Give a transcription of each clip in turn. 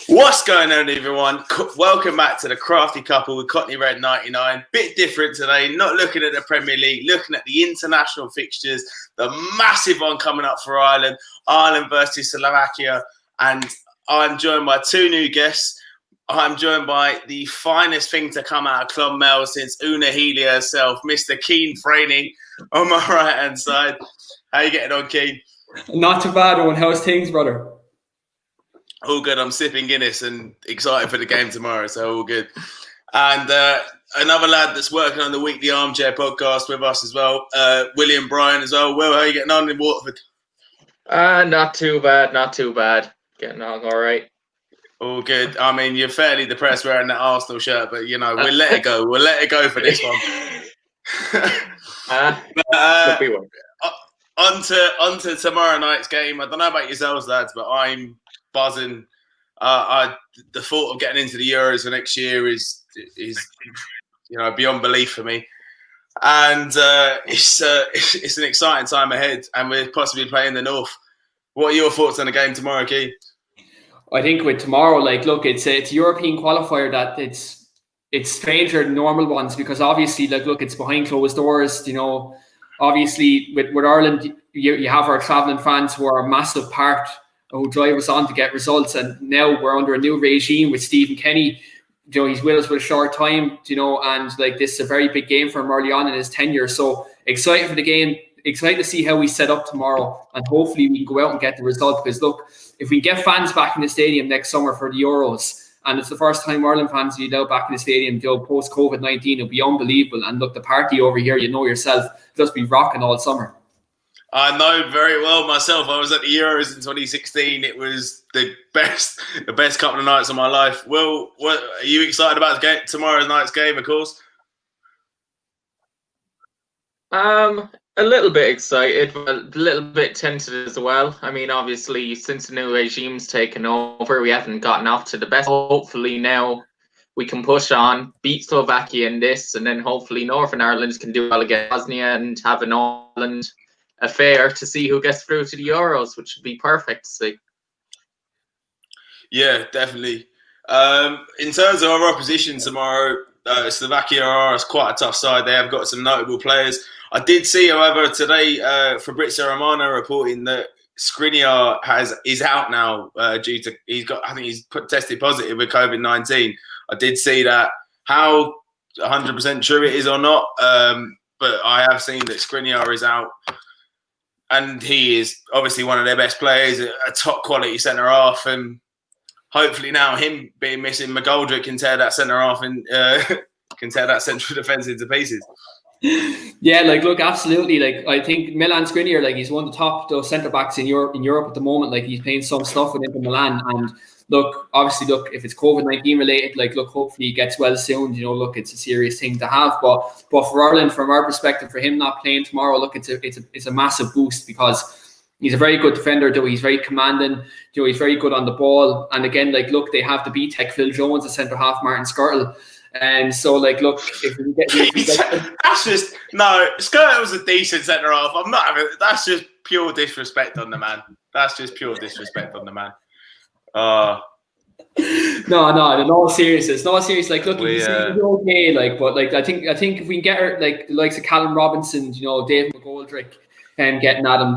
What's going on, everyone? Welcome back to the Crafty Couple with Cockney Red 99. Bit different today, not looking at the Premier League, looking at the international fixtures, the massive one coming up for Ireland versus Slovakia. And I'm joined by two new guests. I'm joined by the finest thing to come out of Club Mel since Una Healy herself, Mr. Keane Fraining on my right-hand side. How you getting on, Keane? Not too bad, Owen. How's things, brother? All good. I'm sipping Guinness and excited for the game tomorrow, so all good. And another lad that's working on the Weekly Armchair podcast with us as well, William Bryan as well. Will, how are you getting on in Waterford? Not too bad. Getting on all right. All good. I mean, you're fairly depressed wearing that Arsenal shirt, but, you know, we'll let it go. We'll let it go for this one. On to tomorrow night's game. I don't know about yourselves, lads, but I'm buzzing. The thought of getting into the Euros for next year is beyond belief for me, and it's an exciting time ahead, and we're possibly playing the North. What are your thoughts on the game tomorrow, Keith? I think with tomorrow, it's a European qualifier that it's stranger than normal ones because obviously, it's behind closed doors. Obviously with Ireland, you have our travelling fans who are a massive part who drive us on to get results, and now we're under a new regime with Stephen Kenny. He's with us for a short time, and this is a very big game for him early on in his tenure. So excited for the game, excited to see how we set up tomorrow, and hopefully we can go out and get the result. Because if we get fans back in the stadium next summer for the Euros, and it's the first time Ireland fans will be allowed back in the stadium post COVID-19, it'll be unbelievable. And the party over here, yourself, just be rocking all summer. I know very well myself. I was at the Euros in 2016. It was the best couple of nights of my life. Will, are you excited about tomorrow night's game, of course? A little bit excited, but a little bit tentative as well. I mean, obviously, since the new regime's taken over, we haven't gotten off to the best. Hopefully now we can push on, beat Slovakia in this, and then hopefully Northern Ireland can do well against Bosnia and have an Ireland affair to see who gets through to the Euros, which would be perfect to see. Yeah, definitely. In terms of our opposition tomorrow, Slovakia are quite a tough side. They have got some notable players. I did see, however, today Fabrizio Romano reporting that Skriniar is out now due to he's tested positive with COVID-19. I did see that. How 100% true it is or not, but I have seen that Skriniar is out. And he is obviously one of their best players, a top quality centre half, and hopefully now him being missing, McGoldrick can tear that centre half and can tear that central defence into pieces. Yeah, absolutely. I think Milan Skriniar, he's one of the top centre backs in Europe at the moment. He's playing some stuff with Inter Milan, and obviously, if it's COVID-19 related, hopefully he gets well soon. It's a serious thing to have, but for Ireland, from our perspective, for him not playing tomorrow, it's a massive boost because he's a very good defender. He's very commanding. He's very good on the ball, and again, they have the B-Tech Phil Jones, the centre half, Martin Skirtle. And so, if we get that's just no. Skirtle was a decent centre half. I'm not having. That's just pure disrespect on the man. That's just pure disrespect on the man. No, in all seriousness, he's okay. But I think if we can get her, the likes of Callum Robinson, Dave McGoldrick, and getting at him,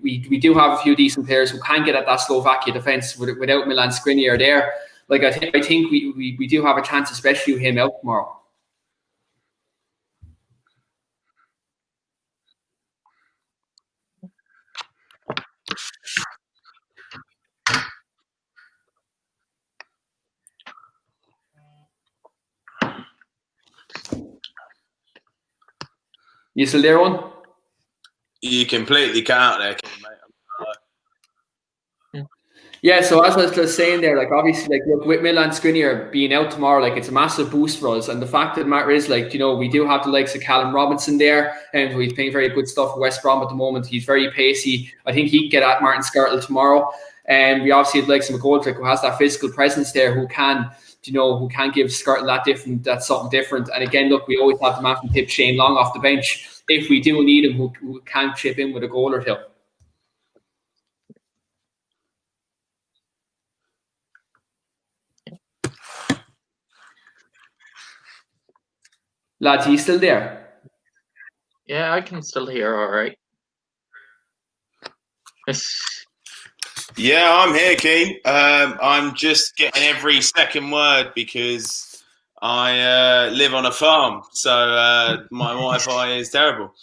we do have a few decent players who can get at that Slovakia defence without Milan Skriniar there. I think we do have a chance, especially with him out tomorrow. You still there, one? You completely cut out there, mate. Yeah, so as I was just saying there, obviously, with Milan Skriniar being out tomorrow, it's a massive boost for us. And the fact of the matter is, we do have the likes of Callum Robinson there, and he's playing very good stuff for West Brom at the moment. He's very pacey. I think he can get at Martin Skirtle tomorrow. And we obviously have the likes of McGoldrick, who has that physical presence there, who can give Skirtle that's something different. And again, we always have the man from Tip, Shane Long, off the bench if we do need him, who can chip in with a goal or two. Lads, are you still there? Yeah, I can still hear all right. Yeah, I'm here, Keen. I'm just getting every second word because I live on a farm, so my Wi-Fi is terrible.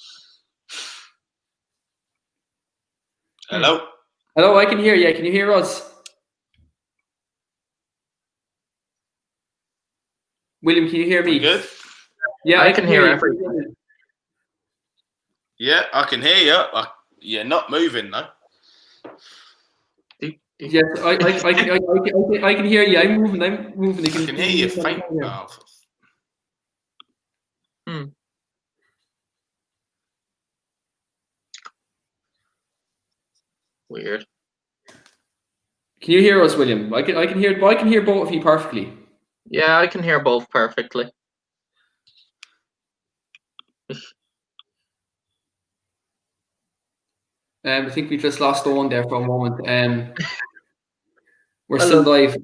Hello? Hello, I can hear you. Can you hear us? William, can you hear me? We good? Yeah, I can hear you. everything. Yeah, I can hear you. You're not moving, though. Yes, I can hear you. I'm moving. I can hear you faint. Oh. Weird. Can you hear us, William? I can hear both of you perfectly. Yeah, I can hear both perfectly. I think we just lost Owen there for a moment. We're still live.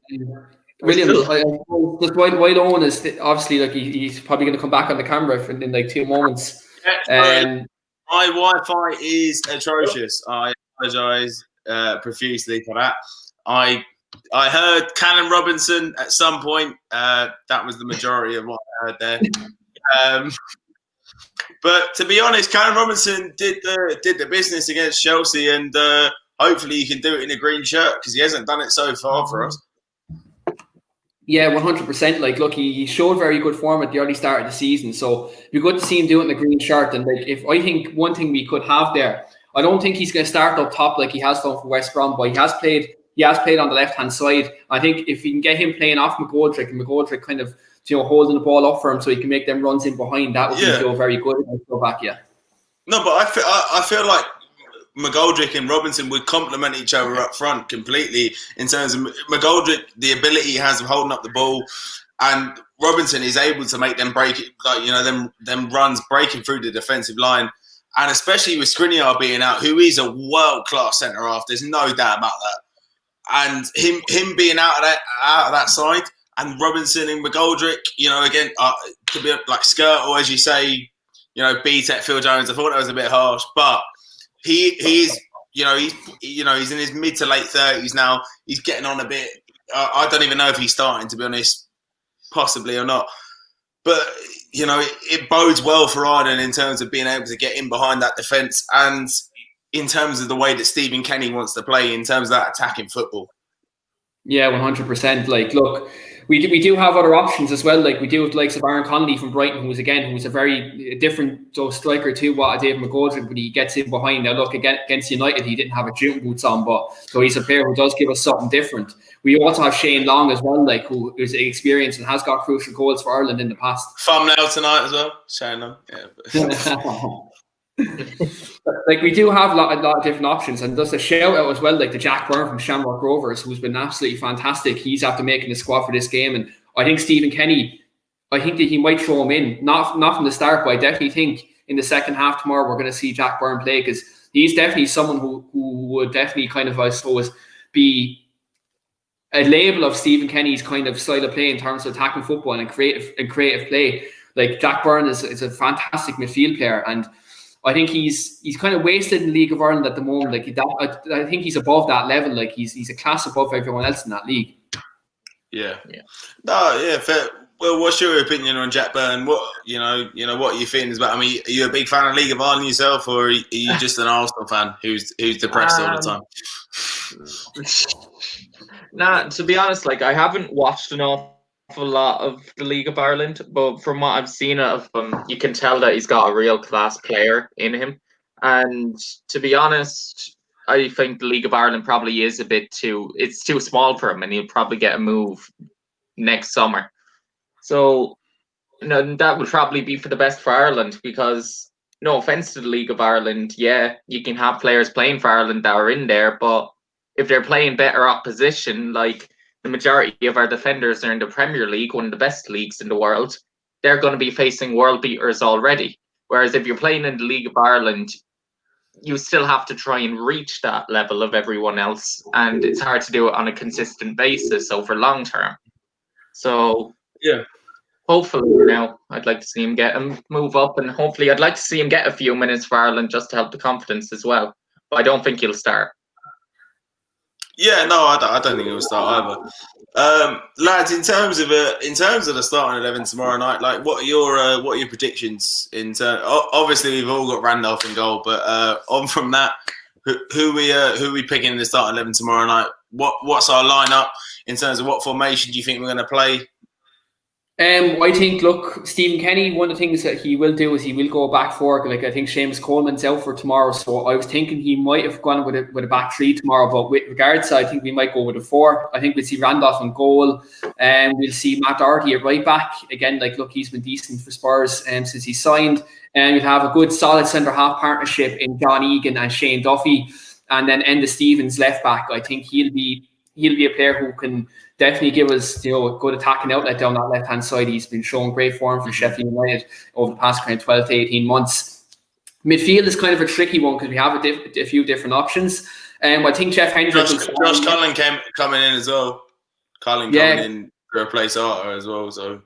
William, just while Owen is obviously like he's probably going to come back on the camera in like 2 moments. My Wi-Fi is atrocious. I apologise profusely for that. I heard Callum Robinson at some point. That was the majority of what I heard there. But to be honest, Callum Robinson did the business against Chelsea, and hopefully he can do it in a green shirt because he hasn't done it so far for us. Yeah, 100%. Like, look, he showed very good form at the early start of the season, so it'd be good to see him do it in a green shirt. And like, if I think one thing we could have there, I don't think he's going to start up top like he has done for West Brom, but he has played on the left hand side. I think if we can get him playing off McGoldrick and McGoldrick kind of holding the ball up for him so he can make them runs in behind, that would be very good in Slovakia. No, but I feel like McGoldrick and Robinson would complement each other up front completely in terms of McGoldrick, the ability he has of holding up the ball, and Robinson is able to make them break it, like them runs breaking through the defensive line, and especially with Skriniar being out, who is a world class centre half. There's no doubt about that, and him being out of that side, and Robinson and McGoldrick, again could be like Skirt or as you say, B-Tech Phil Jones. I thought that was a bit harsh, but. He's in his mid to late 30s now. He's getting on a bit. I don't even know if he's starting, to be honest, possibly or not. But it bodes well for Ireland in terms of being able to get in behind that defence and in terms of the way that Stephen Kenny wants to play in terms of that attacking football. Yeah, 100%. Like, look, we do have other options as well. Like, we do have the likes of Aaron Connolly from Brighton, who's a very different striker to what David McGoldrick, but he gets in behind. Now, look, against United, he didn't have a shooting boots on, but so he's a player who does give us something different. We also have Shane Long as well, like, who is experienced and has got crucial goals for Ireland in the past. Thumbnail tonight as well, Shane Long. Yeah. Like, we do have a lot of different options, and just a shout out as well, like the Jack Byrne from Shamrock Rovers, who's been absolutely fantastic. He's after making the squad for this game, and I think Stephen Kenny, I think that he might throw him in, not from the start, but I definitely think in the second half tomorrow we're going to see Jack Byrne play, because he's definitely someone who would definitely kind of, I suppose, be a label of Stephen Kenny's kind of style of play in terms of attacking football and creative play. Like, Jack Byrne is a fantastic midfield player, and I think he's kind of wasted in the League of Ireland at the moment. Like, I think he's above that level. Like, he's a class above everyone else in that league. Yeah. No, yeah. Fair. Well, what's your opinion on Jack Byrne? What what are you feeling about? I mean, are you a big fan of League of Ireland yourself, or are you just an Arsenal fan who's depressed all the time? Nah, to be honest, like, I haven't watched an awful lot of the League of Ireland, but from what I've seen of him, you can tell that he's got a real class player in him. And to be honest, I think the League of Ireland probably is it's too small for him, and he'll probably get a move next summer. So that would probably be for the best for Ireland, because no offense to the League of Ireland, yeah, you can have players playing for Ireland that are in there, but if they're playing better opposition, like the majority of our defenders are in the Premier League, one of the best leagues in the world, they're going to be facing world beaters already. Whereas if you're playing in the League of Ireland, you still have to try and reach that level of everyone else, and it's hard to do it on a consistent basis over long term. So yeah, hopefully now I'd like to see him move up, and hopefully I'd like to see him get a few minutes for Ireland just to help the confidence as well. But I don't think he'll start. Yeah, no, I don't think he'll start either. Lads, in terms of the starting 11 tomorrow night, like what are your predictions? Obviously we've all got Randolph in goal, but on from that, who we picking in the starting 11 tomorrow night? What's our lineup in terms of what formation do you think we're going to play? I think, look, Stephen Kenny, one of the things that he will do is he will go back four. Like, I think Seamus Coleman's out for tomorrow, so I was thinking he might have gone with a back three tomorrow. But with regards to, I think we might go with a four. I think we'll see Randolph in goal, and we'll see Matt Doherty at right back again. Like, look, he's been decent for Spurs since he signed, and we'll have a good solid centre half partnership in John Egan and Shane Duffy, and then Enda Stevens left back. I think he'll be a player who can definitely give us, a good attacking outlet down that left-hand side. He's been showing great form for Sheffield United over the past 12 to 18 months. Midfield is kind of a tricky one because we have a few different options. I think Jeff Hendrick... Josh Cullen coming in as well. Coming in to replace Arthur as well, so...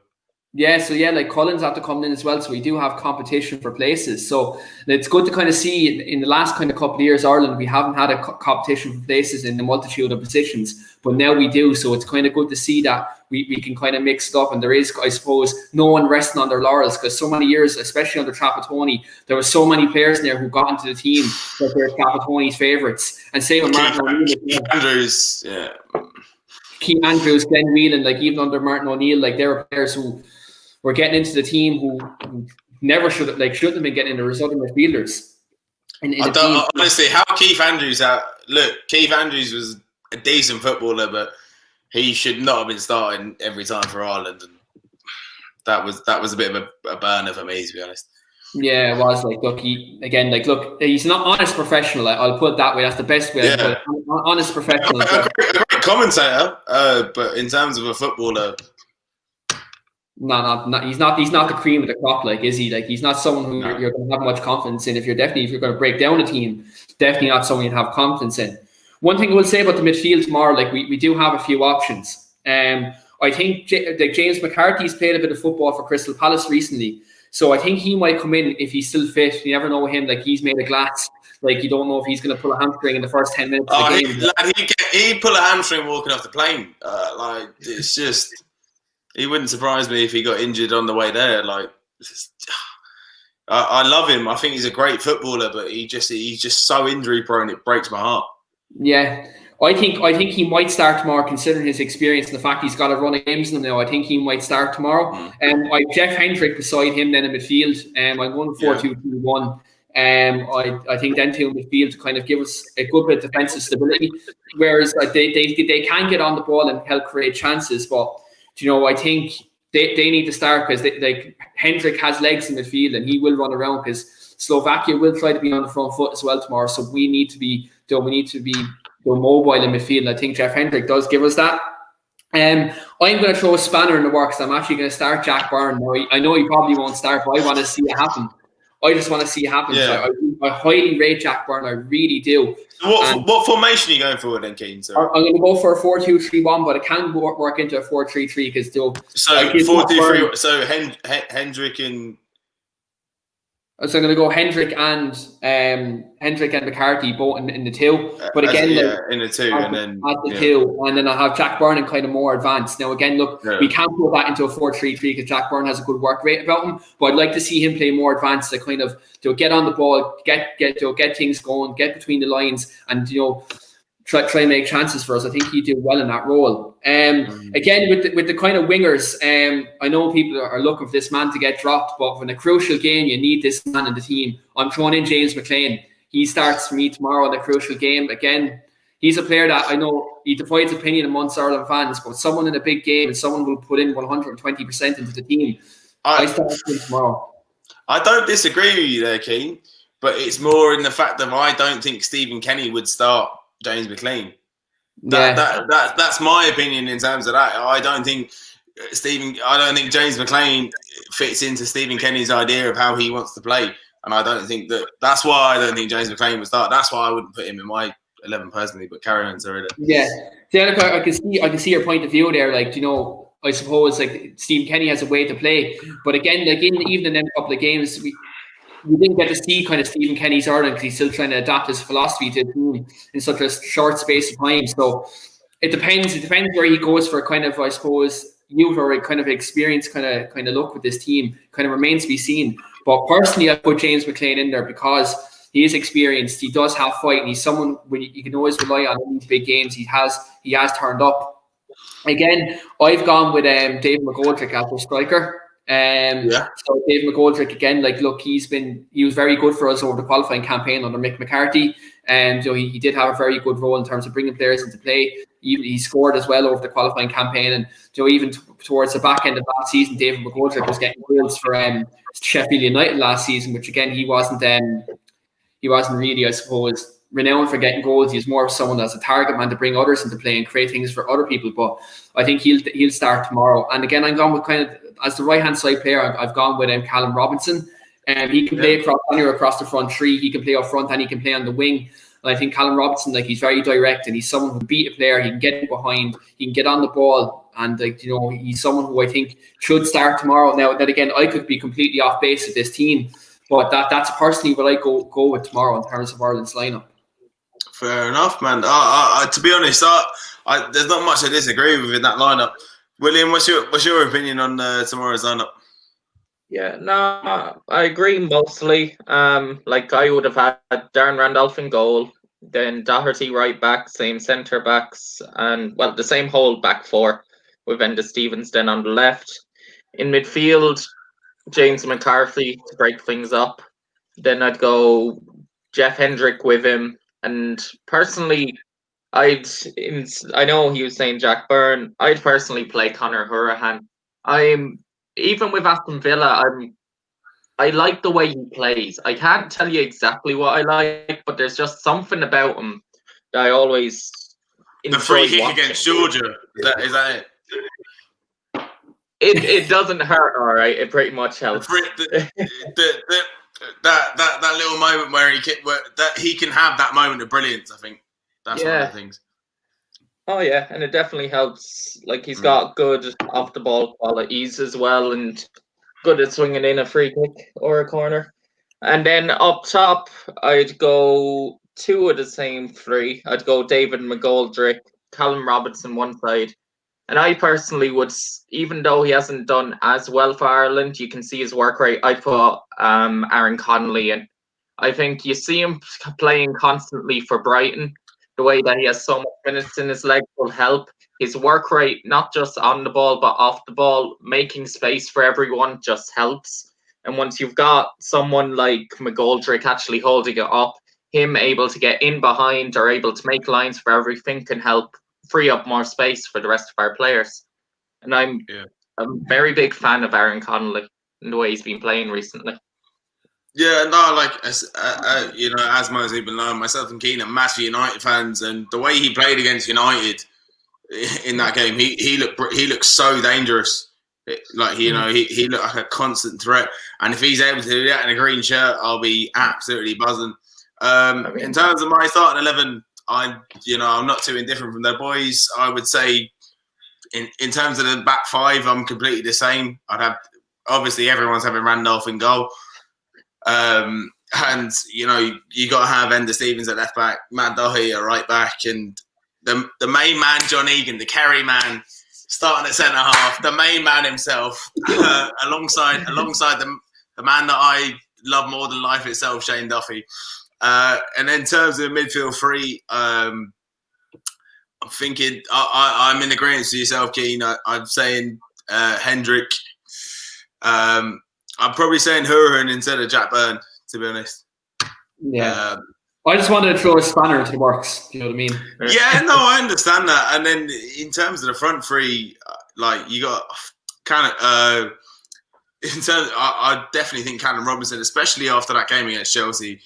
like Cullen's have to come in as well, so we do have competition for places. So it's good to kind of see in the last kind of couple of years, Ireland, we haven't had a competition for places in a multitude of positions, but now we do. So it's kind of good to see that we can kind of mix it up, and there is, I suppose, no one resting on their laurels, because so many years, especially under Trapattoni, there were so many players in there who got into the team that they're Trapattoni's favourites. And same with Martin O'Neill. Andrews, yeah. Keith Andrews, Glenn Whelan, like even under Martin O'Neill, like they were players who were getting into the team who never shouldn't have been getting into result of midfielders. Honestly, how Keith Andrews Keith Andrews was a decent footballer, but he should not have been starting every time for Ireland, and that was a bit of a burner for me, to be honest. Yeah, it was. Like, look, he's not honest professional. I'll put it that way. That's the best way. Yeah. To put it. Honest professional. A great commentator, but in terms of a footballer. No, he's not the cream of the crop, like, is he? Like, he's not someone who you're going to have much confidence in. If you're going to break down a team, definitely not someone you'd have confidence in. One thing I will say about the midfield tomorrow, like, we do have a few options. I think James McCarthy's played a bit of football for Crystal Palace recently, so I think he might come in if he's still fit. You never know with him. Like, he's made of glass. Like, you don't know if he's going to pull a hamstring in the first 10 minutes of the game. He'd pull a hamstring walking off the plane. It's just... He wouldn't surprise me if he got injured on the way there. Like, I love him. I think he's a great footballer, but he's just so injury prone. It breaks my heart. Yeah, I think he might start tomorrow, considering his experience and the fact he's got a run of games in him now. I think he might start tomorrow. I have Jeff Hendrick beside him then in midfield. I'm going 4-2-2-1. I think then two midfield to kind of give us a good bit of defensive stability. Whereas they can get on the ball and help create chances, but I think they need to start, because Hendrick has legs in midfield and he will run around, because Slovakia will try to be on the front foot as well tomorrow. So we need to be mobile in midfield. And I think Jeff Hendrick does give us that. I'm going to throw a spanner in the works. I'm actually going to start Jack Byrne. Now, I know he probably won't start, but I want to see it happen. I just want to see it happen. Yeah. So I highly rate Jack Byrne. I really do. So what formation are you going for then, Keane? So I'm going to go for a 4-2-3-1, but it can work into a 4-3-3 because so 4-2-3. So Hendrick and. So I'm going to go Hendrick and McCarthy both in the two, but again, in the two, and then two, and then I have Jack Byrne and kind of more advanced. Now again, look, we can't put that into a 4-3-3 because Jack Byrne has a good work rate about him, but I'd like to see him play more advanced to kind of get on the ball, get things going, get between the lines, and try and make chances for us. I think he'd do well in that role. Again, with the kind of wingers, I know people are looking for this man to get dropped, but in a crucial game, you need this man in the team. I'm throwing in James McLean. He starts for me tomorrow in a crucial game. Again, he's a player that I know he divides opinion amongst Ireland fans, but someone in a big game and someone who will put in 120% into the team. I start him tomorrow. I don't disagree with you there, Keane, but it's more in the fact that I don't think Stephen Kenny would start James McLean. That's my opinion in terms of that. I don't think James McLean fits into Stephen Kenny's idea of how he wants to play, and I don't think that's why I don't think James McLean would start. That's why I wouldn't put him in my 11 personally. But carry on, sorry. Yeah, look, I can see your point of view there. Like, I suppose like Stephen Kenny has a way to play. But again, like even in them couple of games, we didn't get to see kind of Stephen Kenny's Ireland because he's still trying to adapt his philosophy to the team in such a short space of time. So it depends. It depends where he goes for kind of, I suppose, youth or kind of experience kind of look with this team. Kind of remains to be seen. But personally, I put James McLean in there because he is experienced. He does have fight, and he's someone when you can always rely on in these big games. He has turned up. Again, I've gone with Dave McGoldrick as a striker. So Dave McGoldrick again, like look, he was very good for us over the qualifying campaign under Mick McCarthy, and he did have a very good role in terms of bringing players into play. He scored as well over the qualifying campaign, and even towards the back end of last season, David McGoldrick was getting goals for Sheffield United last season, which again he wasn't really, I suppose, renowned for getting goals. He's more of someone that's a target man to bring others into play and create things for other people. But I think he'll start tomorrow. And again, I'm gone with kind of as the right hand side player. I've gone with Callum Robinson. He can play across the front three. He can play up front and he can play on the wing. And I think Callum Robinson, like he's very direct and he's someone who can beat a player. He can get in behind. He can get on the ball. And he's someone who I think should start tomorrow. Now that again, I could be completely off base with this team, but that's personally what I go with tomorrow in terms of Ireland's lineup. Fair enough, man. To be honest, there's not much I disagree with in that lineup. William, what's your opinion on tomorrow's lineup? Yeah, no, I agree mostly. Like I would have had Darren Randolph in goal, then Doherty right back, same centre backs, and the same whole back four with Enda Stevens then on the left. In midfield, James McCarthy to break things up. Then I'd go Jeff Hendrick with him. And personally, I know he was saying Jack Byrne. I'd personally play Conor Hourihane. Even with Aston Villa, I like the way he plays. I can't tell you exactly what I like, but there's just something about him that I always enjoy. The free kick watching. against Georgia, is that it? It doesn't hurt, all right. It pretty much helps. That little moment where he can have that moment of brilliance, I think that's one of the things. Oh yeah, and it definitely helps. Like he's got good off the ball qualities as well, and good at swinging in a free kick or a corner. And then up top, I'd go two of the same three. I'd go David McGoldrick, Callum Robinson one side. And I personally would, even though he hasn't done as well for Ireland, you can see his work rate. I put Aaron Connolly in. I think you see him playing constantly for Brighton. The way that he has so much minutes in his leg will help. His work rate, not just on the ball, but off the ball, making space for everyone just helps. And once you've got someone like McGoldrick actually holding it up, him able to get in behind or able to make lines for everything can help free up more space for the rest of our players. And I'm a very big fan of Aaron Connolly and the way he's been playing recently. Yeah, no, like as most people know, myself and Keen are massive United fans, and the way he played against United in that game, he looked so dangerous. He looked like a constant threat, and if he's able to do that in a green shirt, I'll be absolutely buzzing. In terms of my starting 11, I'm not too indifferent from their boys. I would say, in terms of the back five, I'm completely the same. I'd have obviously everyone's having Randolph in goal, and you got to have Enda Stevens at left back, Matt Doherty at right back, and the main man John Egan, the carry man, starting at centre half, the main man himself, alongside the man that I love more than life itself, Shane Duffy. And in terms of midfield three, I'm thinking I'm in agreement with yourself, Keane. I'm saying Hendrick. I'm probably saying Hourihane instead of Jack Byrne, to be honest. Yeah. I just wanted to throw a spanner into the works. Do you know what I mean? Yeah, no, I understand that. And then in terms of the front three, like you got kind of in terms, I definitely think Callum Robinson, especially after that game against Chelsea.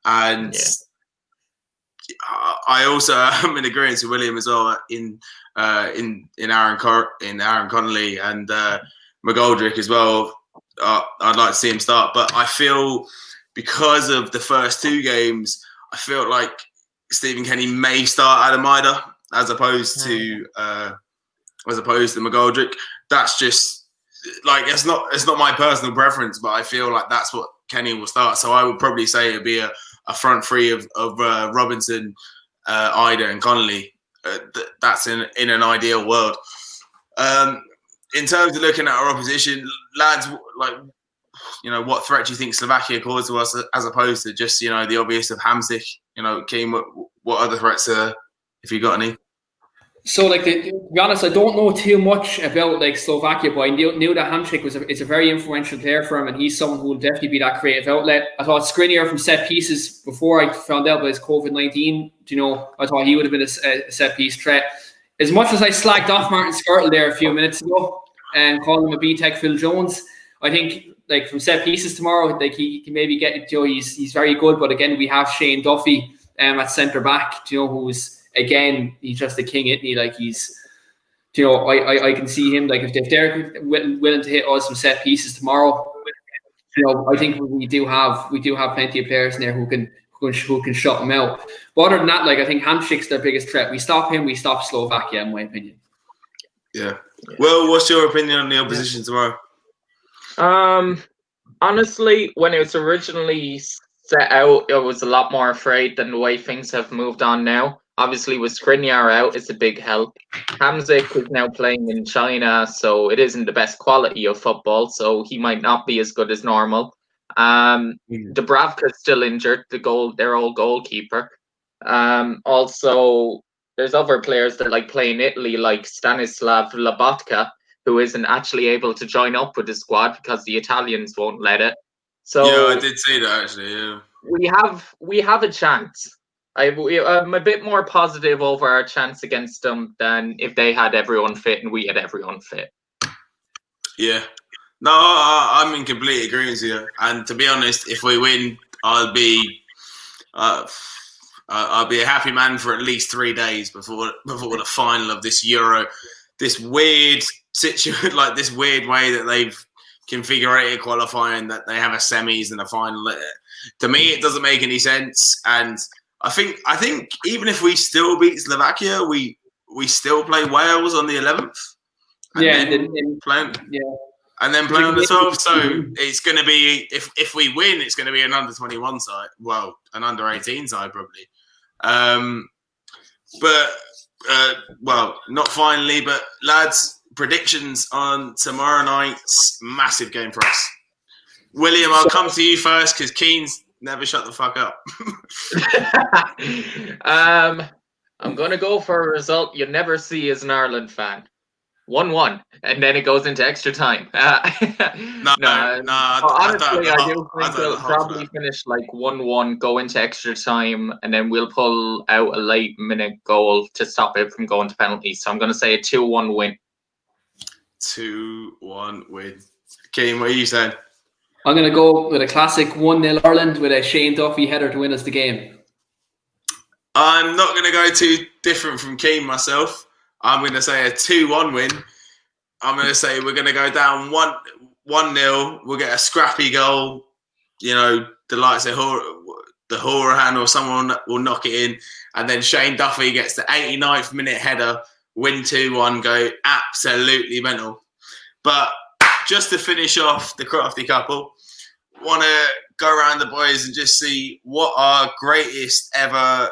And I also am in agreement with William as well in Aaron Connolly and McGoldrick as well. I'd like to see him start, but I feel because of the first two games, I feel like Stephen Kenny may start Adam Ida as opposed to as opposed to McGoldrick. That's just like it's not my personal preference, but I feel like that's what Kenny will start. So I would probably say it'd be a front three of Robinson, Ida, and Connolly. That's in an ideal world. In terms of looking at our opposition, lads, like, what threat do you think Slovakia caused to us as opposed to just, the obvious of Hamsik? Keane, what other threats if you got any? So, to be honest, I don't know too much about Slovakia, but I knew that Hamsik is a very influential player for him, and he's someone who will definitely be that creative outlet. I thought Skriniar from set pieces, before I found out about his COVID-19, I thought he would have been a set piece threat. As much as I slagged off Martin Skirtle there a few minutes ago and called him a B-Tech Phil Jones, I think from set pieces tomorrow, he can maybe get he's very good. But again, we have Shane Duffy at centre back, who's again, he's just a king, isn't he? He's I can see him if they're willing to hit us some set pieces tomorrow. I think we do have plenty of players in there who can shut them out. But other than that, I think Hamsik's their biggest threat. We stop him, we stop Slovakia, in my opinion. Yeah. Well, what's your opinion on the opposition tomorrow? Honestly, when it was originally set out, I was a lot more afraid than the way things have moved on now. Obviously, with Skriniar out, it's a big help. Hamsik is now playing in China, so it isn't the best quality of football, so he might not be as good as normal. Dubravka's still injured, their old goalkeeper. Also, there's other players that play in Italy, like Stanislav Lobotka, who isn't actually able to join up with the squad because the Italians won't let it. So yeah, I did see that actually. Yeah, we have a chance. I'm a bit more positive over our chance against them than if they had everyone fit and we had everyone fit. Yeah, no, I'm in complete agreement with you. And to be honest, if we win, I'll be a happy man for at least 3 days before the final of this Euro. This weird situation, this weird way that they've configured qualifying, that they have a semis and a final. To me, it doesn't make any sense. And I think even if we still beat Slovakia, we still play Wales on the 11th. And then play on the 12th. So it's going to be, if we win, it's going to be an under 21 side. Well, an under 18 side probably. Well, not finally, but lads, predictions on tomorrow night's massive game for us. William, I'll come to you first because Keane's never shut the fuck up. I'm going to go for a result you never see as an Ireland fan. 1-1, and then it goes into extra time. No. Honestly, I do think we'll probably finish 1-1, go into extra time, and then we'll pull out a late minute goal to stop it from going to penalties. So I'm going to say a 2-1 win. 2-1 win. Keane, what are you saying? I'm going to go with a classic 1-0 Ireland with a Shane Duffy header to win us the game. I'm not going to go too different from Keane myself. I'm going to say a 2-1 win. I'm going to say we're going to go down 1-0. We'll get a scrappy goal. The likes of the Horahan or someone will knock it in. And then Shane Duffy gets the 89th minute header, win 2-1, go absolutely mental. But just to finish off the Crafty couple, want to go around the boys and just see what our greatest ever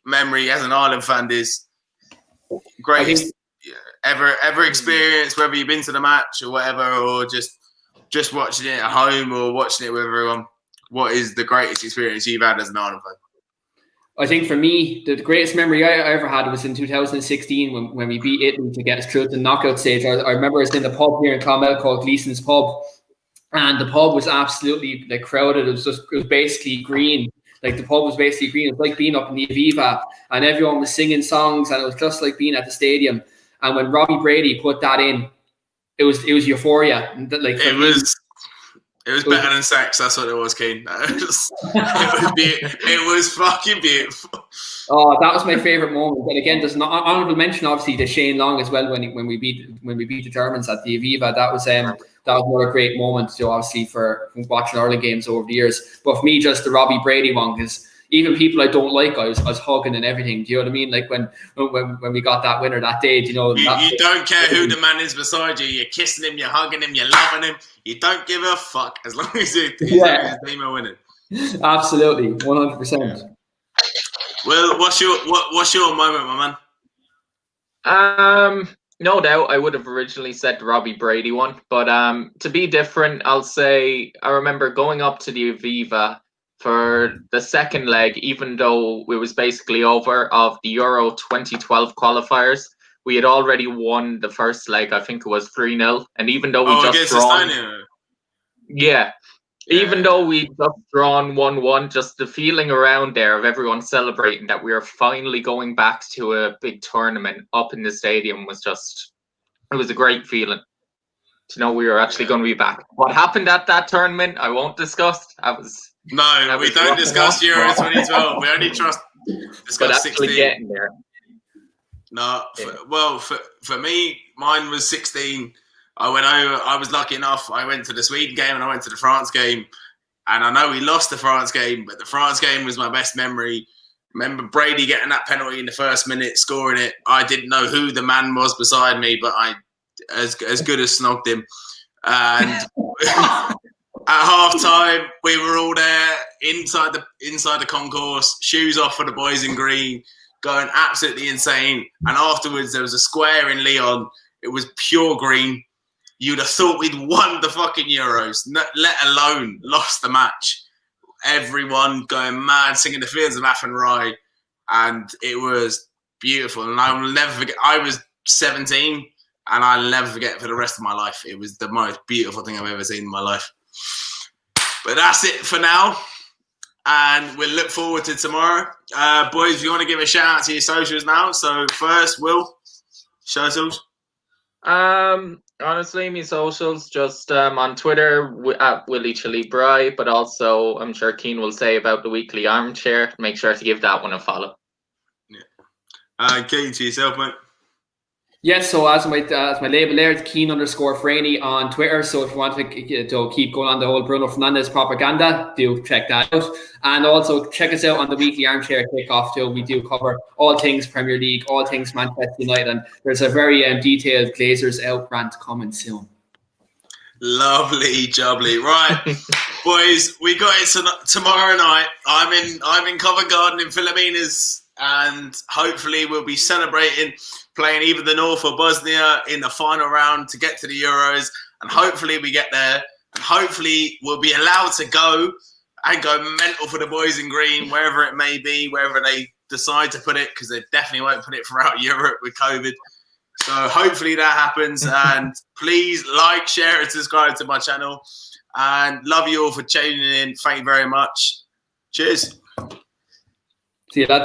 memory as an Ireland fan is. Greatest ever experience, whether you've been to the match or whatever, or just watching it at home or watching it with everyone. What is the greatest experience you've had as an Ireland fan? I think for me, the greatest memory I ever had was in 2016 when we beat Italy to get us through to the knockout stage. I remember us in the pub here in Clonmel called Gleason's Pub, and the pub was absolutely crowded. It was basically green. The pub was basically green. It was like being up in the Aviva, and everyone was singing songs, and it was just like being at the stadium. And when Robbie Brady put that in, it was euphoria. It was better than sex. That's what it was, Keane. It was fucking beautiful. Oh, that was my favorite moment. And again, there's an honorable mention, obviously, to Shane Long as well when we beat the Germans at the Aviva. That was another great moment. Obviously for watching Ireland games over the years. But for me, just the Robbie Brady one, because even people I don't like, I was hugging and everything. Do you know what I mean? Like when we got that winner that day, you know. You don't care who the man is beside you. You're kissing him, you're hugging him, you're loving him. You don't give a fuck as long as his team are winning. Absolutely, 100%. Well, what's your moment, my man? No doubt, I would have originally said the Robbie Brady one, but to be different, I'll say I remember going up to the Aviva for the second leg, even though it was basically over, of the Euro 2012 qualifiers. We had already won the first leg. I think it was 3-0, and even though we just drawn, even though we just drawn 1-1, just the feeling around there of everyone celebrating that we are finally going back to a big tournament up in the stadium was it was a great feeling to know we were actually going to be back. What happened at that tournament, I won't discuss. We don't discuss Euro 2012. We only discuss 16. Getting there. No, for me, mine was 16. I went over. I was lucky enough. I went to the Sweden game and I went to the France game. And I know we lost the France game, but the France game was my best memory. Remember Brady getting that penalty in the first minute, scoring it. I didn't know who the man was beside me, but I as good as snogged him. And at half time, we were all there inside the concourse, shoes off for the boys in green, going absolutely insane. And afterwards, there was a square in Lyon. It was pure green. You'd have thought we'd won the fucking Euros, let alone lost the match. Everyone going mad, singing the Fields of Athenry, and it was beautiful. And I will never forget. I was 17, and I'll never forget it for the rest of my life. It was the most beautiful thing I've ever seen in my life. But that's it for now, and we'll look forward to tomorrow. Boys, if you want to give a shout out to your socials now. So first, Will, socials. Honestly, my socials just on Twitter at Willie Chili Bry, but also I'm sure Keane will say about the weekly armchair. Make sure to give that one a follow. Yeah. Keane, to yourself, mate. Yes, so as my label there, it's Keen_Franey on Twitter. So if you want to keep going on the whole Bruno Fernandes propaganda, do check that out. And also check us out on the weekly armchair kickoff too. We do cover all things Premier League, all things Manchester United, and there's a very detailed Glazers out rant coming soon. Lovely jubbly. Right, boys, we got it tomorrow night. I'm in Covent Garden in Philomena's, and hopefully we'll be celebrating playing either the North or Bosnia in the final round to get to the Euros. And hopefully we get there. And hopefully we'll be allowed to go and go mental for the boys in green, wherever it may be, wherever they decide to put it, because they definitely won't put it throughout Europe with COVID. So hopefully that happens. And please like, share, and subscribe to my channel. And love you all for tuning in. Thank you very much. Cheers. See you, lads.